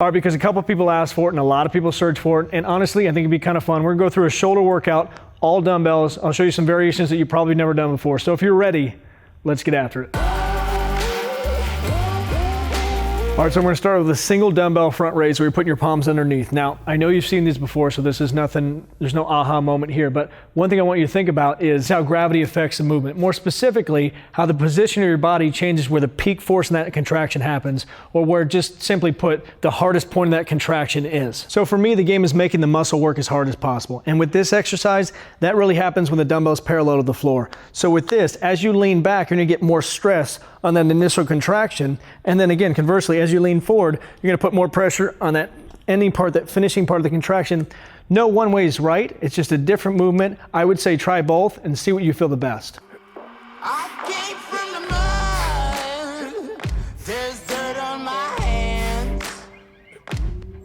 All right, because a couple people asked for it and a lot of people search for it, and honestly, I think it'd be kind of fun. We're gonna go through a shoulder workout, all dumbbells. I'll show you some variations that you've probably never done before. So if you're ready, let's get after it. All right, so we're gonna start with a single dumbbell front raise where you're putting your palms underneath. Now, I know you've seen these before, so this is nothing, there's no aha moment here, but one thing I want you to think about is how gravity affects the movement. More specifically, how the position of your body changes where the peak force in that contraction happens, or where, just simply put, the hardest point of that contraction is. So for me, the game is making the muscle work as hard as possible. And with this exercise, that really happens when the dumbbell's parallel to the floor. So with this, as you lean back, you're gonna get more stress on that initial contraction. And then again, conversely, as you lean forward, you're gonna put more pressure on that ending part, that finishing part of the contraction. No one way is right, it's just a different movement. I would say try both and see what you feel the best. I came from the mud, there's dirt on my hands.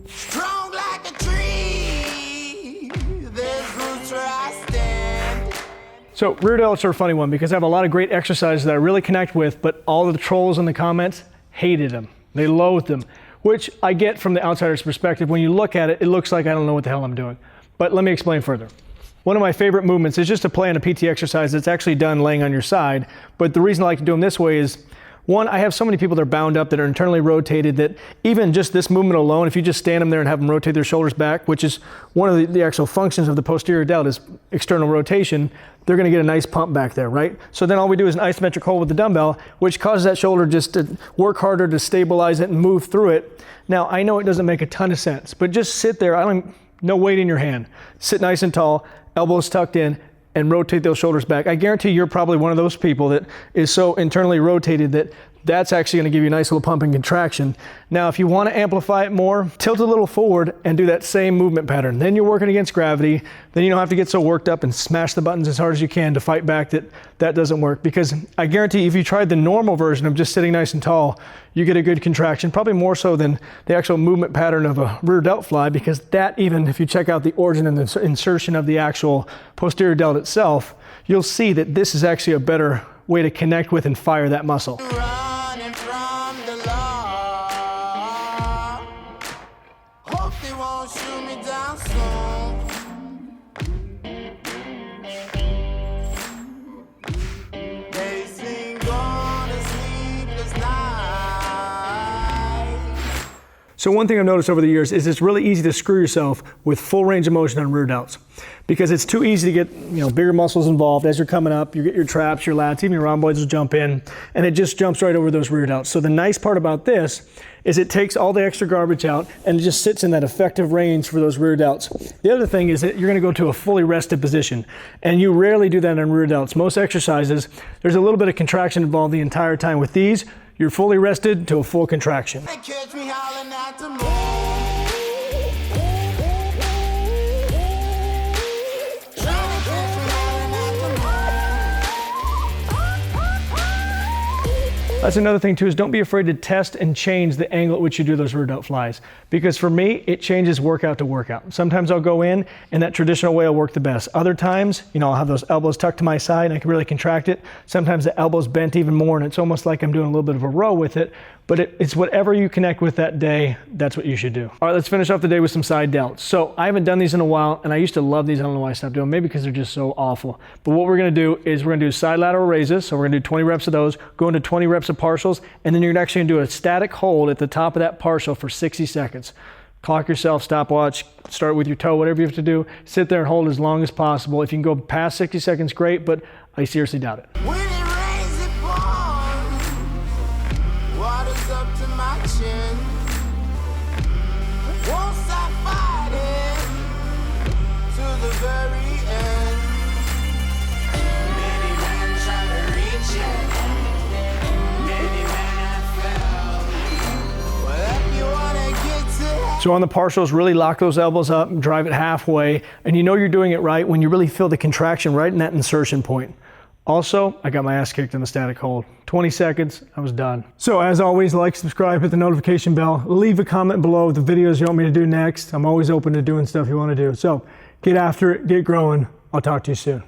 Strong like a tree, there's roots where I stand. So rear delts are a funny one because I have a lot of great exercises that I really connect with, but all of the trolls in the comments hated them. They loathed them, which I get from the outsider's perspective. When you look at it, it looks like I don't know what the hell I'm doing. But let me explain further. One of my favorite movements is just to play on a PT exercise that's actually done laying on your side. But the reason I like to do them this way is, one, I have so many people that are bound up, that are internally rotated, that even just this movement alone, if you just stand them there and have them rotate their shoulders back, which is one of the actual functions of the posterior delt is external rotation, they're gonna get a nice pump back there, right? So then all we do is an isometric hold with the dumbbell, which causes that shoulder just to work harder to stabilize it and move through it. Now, I know it doesn't make a ton of sense, but just sit there, no weight in your hand. Sit nice and tall, elbows tucked in, and rotate those shoulders back. I guarantee you're probably one of those people that is so internally rotated that that's actually gonna give you a nice little pump and contraction. Now, if you wanna amplify it more, tilt a little forward and do that same movement pattern. Then you're working against gravity. Then you don't have to get so worked up and smash the buttons as hard as you can to fight back that doesn't work. Because I guarantee if you tried the normal version of just sitting nice and tall, you get a good contraction, probably more so than the actual movement pattern of a rear delt fly, because that, even if you check out the origin and the insertion of the actual posterior delt itself, you'll see that this is actually a better way to connect with and fire that muscle. Running from the law, hope they won't shoot me down soon. They sing on a sleepless night. So one thing I've noticed over the years is it's really easy to screw yourself with full range of motion on rear delts, because it's too easy to get bigger muscles involved. As you're coming up, you get your traps, your lats, even your rhomboids will jump in, and it just jumps right over those rear delts. So the nice part about this is it takes all the extra garbage out and it just sits in that effective range for those rear delts. The other thing is that you're gonna go to a fully rested position, and you rarely do that on rear delts. Most exercises, there's a little bit of contraction involved the entire time. With these, you're fully rested to a full contraction. They catch me howling at the moon. That's another thing too, is don't be afraid to test and change the angle at which you do those rear delt flies. Because for me, it changes workout to workout. Sometimes I'll go in and that traditional way will work the best. Other times, I'll have those elbows tucked to my side and I can really contract it. Sometimes the elbow's bent even more and it's almost like I'm doing a little bit of a row with it. But it's whatever you connect with that day, that's what you should do. All right, let's finish off the day with some side delts. So I haven't done these in a while, and I used to love these. I don't know why I stopped doing them, maybe because they're just so awful. But what we're gonna do is we're gonna do side lateral raises. So we're gonna do 20 reps of those, go into 20 reps of partials, and then you're actually gonna do a static hold at the top of that partial for 60 seconds. Clock yourself, stopwatch, start with your toe, whatever you have to do. Sit there and hold as long as possible. If you can go past 60 seconds, great, but I seriously doubt it. When it rains, it pours. Water's up to my chin. Won't stop fighting to the very end. Many men try to reach it. Many men have failed. Whatever you wanna get to. So on the partials, really lock those elbows up and drive it halfway. And you're doing it right when you really feel the contraction right in that insertion point. Also, I got my ass kicked in the static hold. 20 seconds, I was done. So as always, like, subscribe, hit the notification bell, leave a comment below with the videos you want me to do next. I'm always open to doing stuff you want to do. So get after it, get growing. I'll talk to you soon.